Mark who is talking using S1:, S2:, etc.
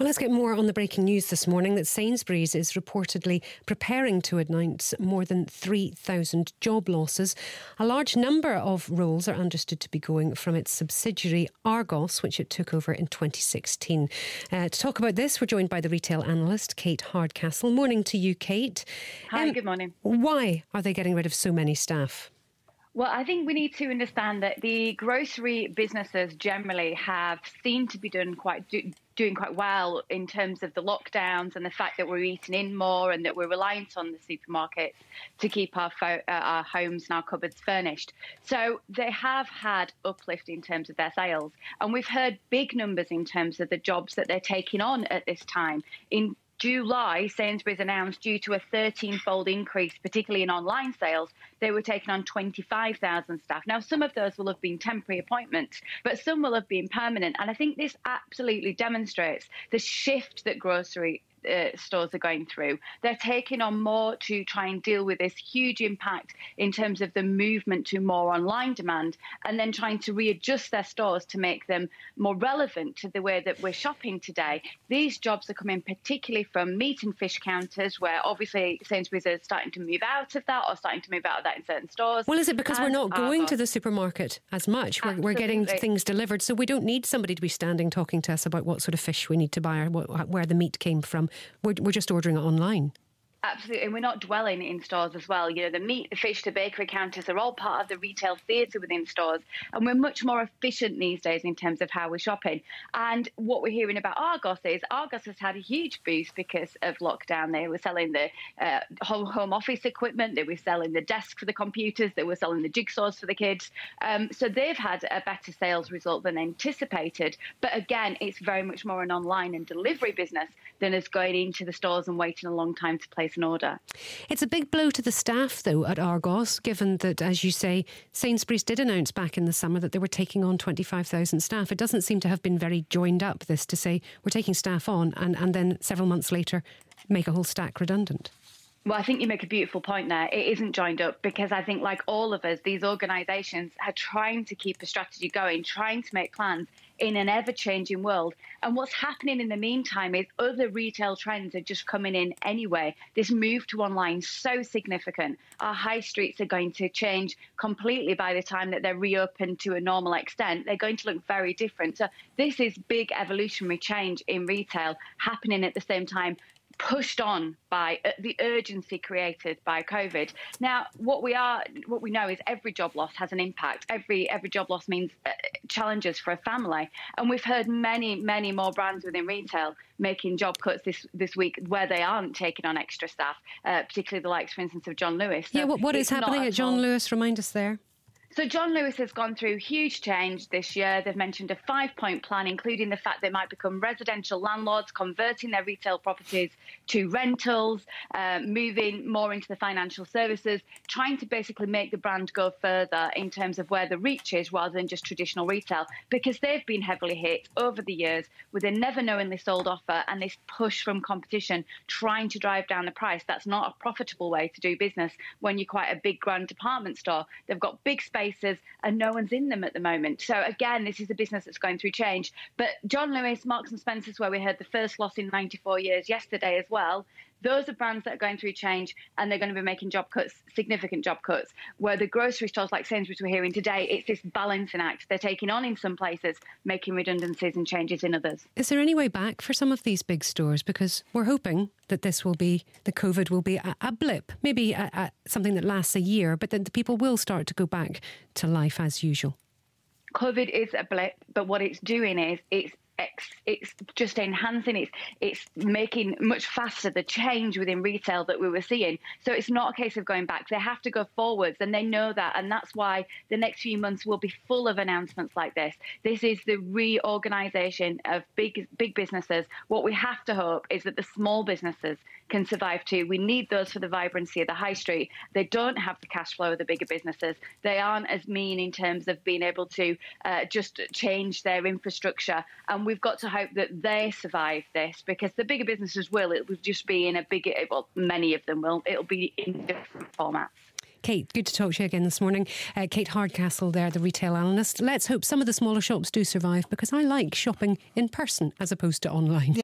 S1: Well, let's get more on the breaking news this morning that Sainsburys is reportedly preparing to announce more than 3,000 job losses. A large number of roles are understood to be going from its subsidiary Argos, which it took over in 2016. To talk about this, we're joined by the retail analyst Kate Hardcastle. Morning to you, Kate.
S2: Hi, good morning.
S1: Why are they getting rid of so many staff?
S2: Well, I think we need to understand that the grocery businesses generally have seemed to be doing quite well in terms of the lockdowns and the fact that we're eating in more and that we're reliant on the supermarkets to keep our homes and our cupboards furnished. So they have had uplift in terms of their sales. And we've heard big numbers in terms of the jobs that they're taking on at this time. In July, Sainsburys announced due to a 13-fold increase, particularly in online sales, they were taking on 25,000 staff. Now, some of those will have been temporary appointments, but some will have been permanent. And I think this absolutely demonstrates the shift that grocery stores are going through. They're taking on more to try and deal with this huge impact in terms of the movement to more online demand, and then trying to readjust their stores to make them more relevant to the way that we're shopping today. These jobs are coming particularly from meat and fish counters, where obviously Sainsbury's are starting to move out of that, or starting to move out of that in certain stores.
S1: Well, is it because we're not going to the supermarket as much? We're getting things delivered, so we don't need somebody to be standing talking to us about what sort of fish we need to buy or where the meat came from. We're just ordering it online.
S2: Absolutely, and we're not dwelling in stores as well. You know, the meat, the fish, the bakery counters are all part of the retail theatre within stores, and we're much more efficient these days in terms of how we're shopping. And what we're hearing about Argos is Argos has had a huge boost because of lockdown. They were selling the home office equipment, they were selling the desk for the computers, they were selling the jigsaws for the kids. So they've had a better sales result than anticipated. But again, it's very much more an online and delivery business than us going into the stores and waiting a long time to place an order.
S1: It's a big blow to the staff, though, at Argos, given that, as you say, Sainsburys did announce back in the summer that they were taking on 25,000 staff. It doesn't seem to have been very joined up, this, to say we're taking staff on and then several months later make a whole stack redundant.
S2: Well, I think you make a beautiful point there. It isn't joined up because I think, like all of us, these organisations are trying to keep a strategy going, trying to make plans in an ever-changing world. And what's happening in the meantime is other retail trends are just coming in anyway. This move to online is so significant. Our high streets are going to change completely by the time that they're reopened to a normal extent. They're going to look very different. So this is big evolutionary change in retail happening at the same time, pushed on by the urgency created by COVID. Now, what we know is every job loss has an impact. Every job loss means challenges for a family. And we've heard many more brands within retail making job cuts this week where they aren't taking on extra staff, particularly the likes, for instance, of John Lewis. So
S1: yeah, what is happening at John Lewis? Remind us there.
S2: So John Lewis has gone through huge change this year. They've mentioned a 5-point plan, including the fact they might become residential landlords, converting their retail properties to rentals, moving more into the financial services, trying to basically make the brand go further in terms of where the reach is rather than just traditional retail, because they've been heavily hit over the years with a never knowingly sold offer and this push from competition trying to drive down the price. That's not a profitable way to do business when you're quite a big grand department store. They've got big space and no one's in them at the moment. So again, this is a business that's going through change. But John Lewis, Marks and Spencer's, where we had the first loss in 94 years yesterday as well, those are brands that are going through change, and they're going to be making job cuts, significant job cuts. Where the grocery stores like Sainsburys we're hearing today, it's this balancing act. They're taking on in some places, making redundancies and changes in others.
S1: Is there any way back for some of these big stores? Because we're hoping that the COVID will be a blip, maybe something that lasts a year, but that the people will start to go back to life as usual.
S2: COVID is a blip, but what it's doing is it's just enhancing, it's making much faster the change within retail that we were seeing. So it's not a case of going back. They have to go forwards, and they know that. And that's why the next few months will be full of announcements like this. This is the reorganisation of big businesses. What we have to hope is that the small businesses can survive too. We need those for the vibrancy of the high street. They don't have the cash flow of the bigger businesses. They aren't as mean in terms of being able to just change their infrastructure. And we've got to hope that they survive this, because the bigger businesses will. It will just be in a bigger, well, many of them will. It'll be in different formats.
S1: Kate, good to talk to you again this morning. Kate Hardcastle there, the retail analyst. Let's hope some of the smaller shops do survive, because I like shopping in person as opposed to online.